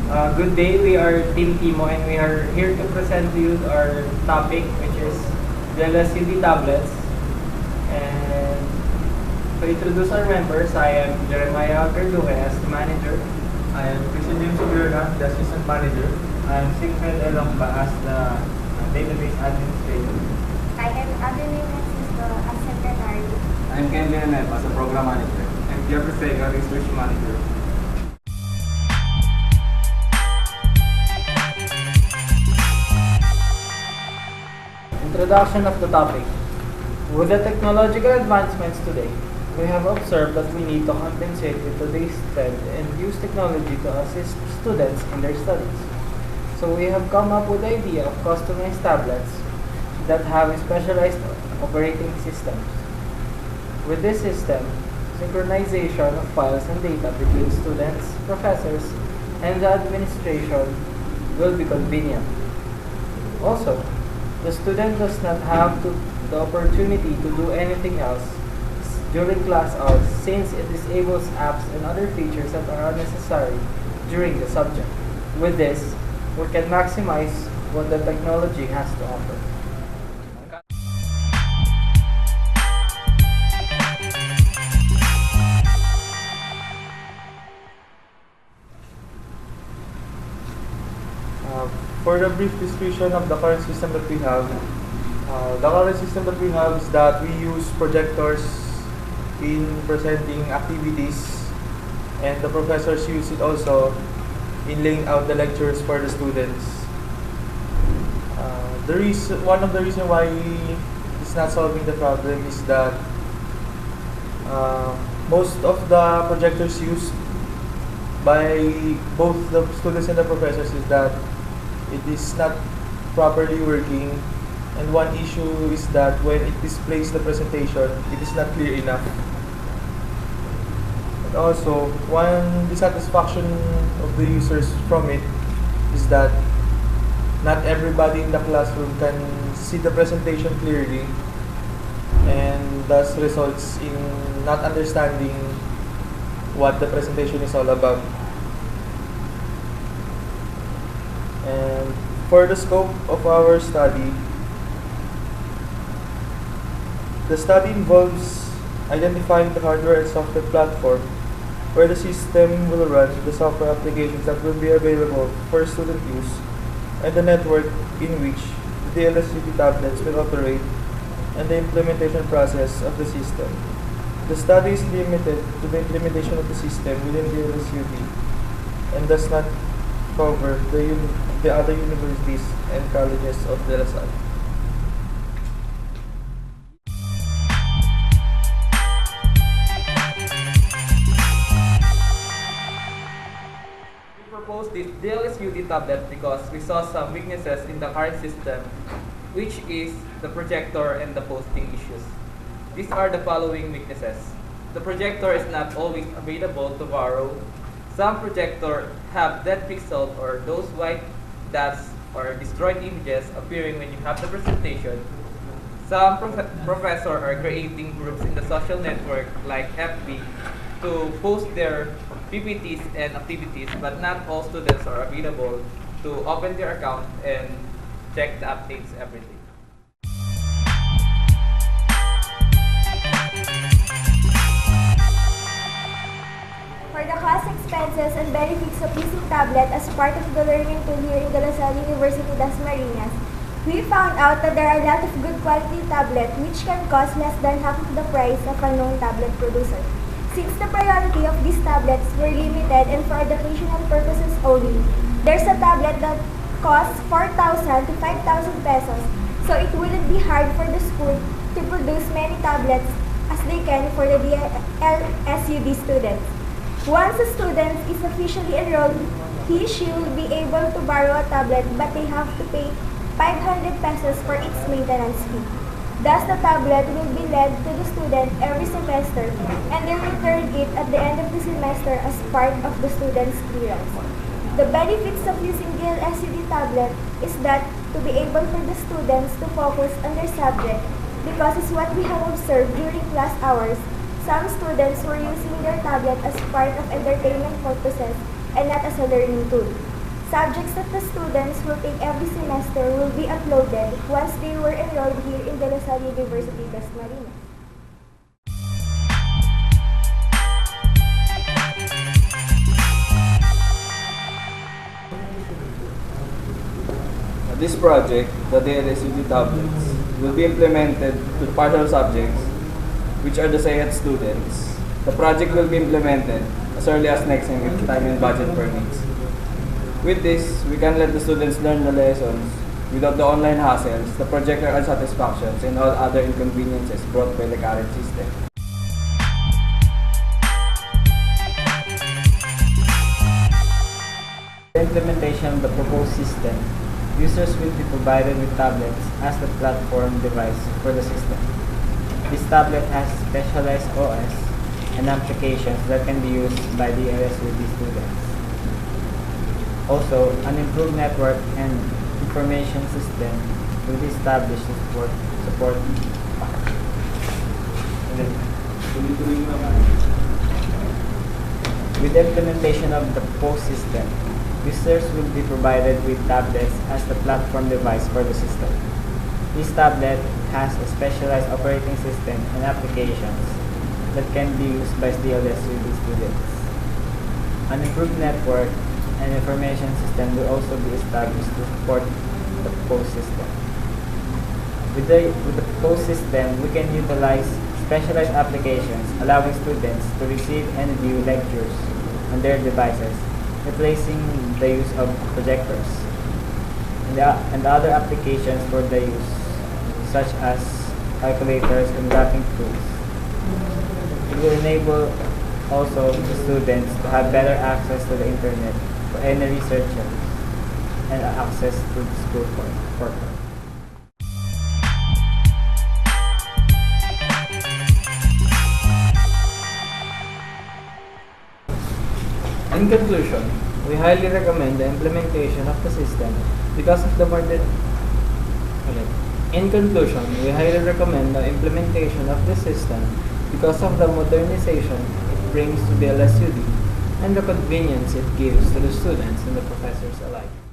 Good day, we are Team Timo and we are here to present to you our topic, which is the LSUD tablets. And to introduce our members, I am Jeremiah Verduge as the manager. I am Christian James Oberna, the assistant manager. I am Sigfred Elongba as the database administrator. I am Adeline Francisco as secretary. I am Ken Villanelle as a program manager. I'm Jeffrey Sega, research manager. Introduction of the topic. With the technological advancements today, we have observed that we need to compensate with today's trend and use technology to assist students in their studies. So we have come up with the idea of customized tablets that have specialized operating systems. With this system, synchronization of files and data between students, professors, and the administration will be convenient. Also, the student does not have the opportunity to do anything else during class hours since it disables apps and other features that are unnecessary during the subject. With this, we can maximize what the technology has to offer. For the brief description of the current system that we have, is that we use projectors in presenting activities, and the professors use it also in laying out the lectures for the students. One of the reasons why it's not solving the problem is that most of the projectors used by both the students and the professors is that it is not properly working, and one issue is that when it displays the presentation, it is not clear enough. And also, one dissatisfaction of the users from it is that not everybody in the classroom can see the presentation clearly, and thus results in not understanding what the presentation is all about. And for the scope of our study, the study involves identifying the hardware and software platform where the system will run the software applications that will be available for student use, and the network in which the LSUD tablets will operate, and the implementation process of the system. The study is limited to the implementation of the system within the LSUD and does not cover the other universities and colleges of the LSI. We proposed this DLSUD tablet because we saw some weaknesses in the current system, which is the projector and the posting issues. These are the following weaknesses. The projector is not always available to borrow. Some projectors have dead pixels or those white dots or destroyed images appearing when you have the presentation. Some professors are creating groups in the social network like FB to post their PPTs and activities, but not all students are available to open their account and check the updates every day. For the cost, expenses, and benefits of using tablet as part of the learning tool here in De La Salle University Dasmariñas, we found out that there are a lot of good quality tablets which can cost less than half of the price of a known tablet producer. Since the priority of these tablets were limited and for educational purposes only, there's a tablet that costs 4,000 to 5,000 pesos, so it wouldn't be hard for the school to produce many tablets as they can for the LSUD students. Once a student is officially enrolled, she will be able to borrow a tablet, but they have to pay 500 pesos for its maintenance fee. Thus, the tablet will be lent to the student every semester, and they return it at the end of the semester as part of the student's clearance. The benefits of using the LSUD tablet is that to be able for the students to focus on their subject, because it's what we have observed during class hours. Some students were using their tablet as part of entertainment purposes and not as a learning tool. Subjects that the students will take every semester will be uploaded once they were enrolled here in De La Salle University, Dasmariñas. This project, the DLSUD tablets, will be implemented to partial subjects, which are the SAET students. The project will be implemented as early as next year if time and budget permits. With this, we can let the students learn the lessons without the online hassles, the projector unsatisfactions, and all other inconveniences brought by the current system. The implementation of the proposed system, users will be provided with tablets as the platform device for the system. This tablet has specialized OS and applications that can be used by the LSUD students. Also, an improved network and information system will be established to support. With the implementation of the proposed system, users will be provided with tablets as the platform device for the system. This tablet has a specialized operating system and applications that can be used by DLSUD students. An improved network and information system will also be established to support the proposed system. With the proposed system, we can utilize specialized applications allowing students to receive and view lectures on their devices, replacing the use of projectors, and other applications for the use, such as calculators and graphing tools. It will enable also the students to have better access to the internet for any researchers and access to the school portal. In conclusion, we highly recommend the implementation of the system because of the In conclusion, we highly recommend the implementation of the system because of the modernization it brings to the LSUD and the convenience it gives to the students and the professors alike.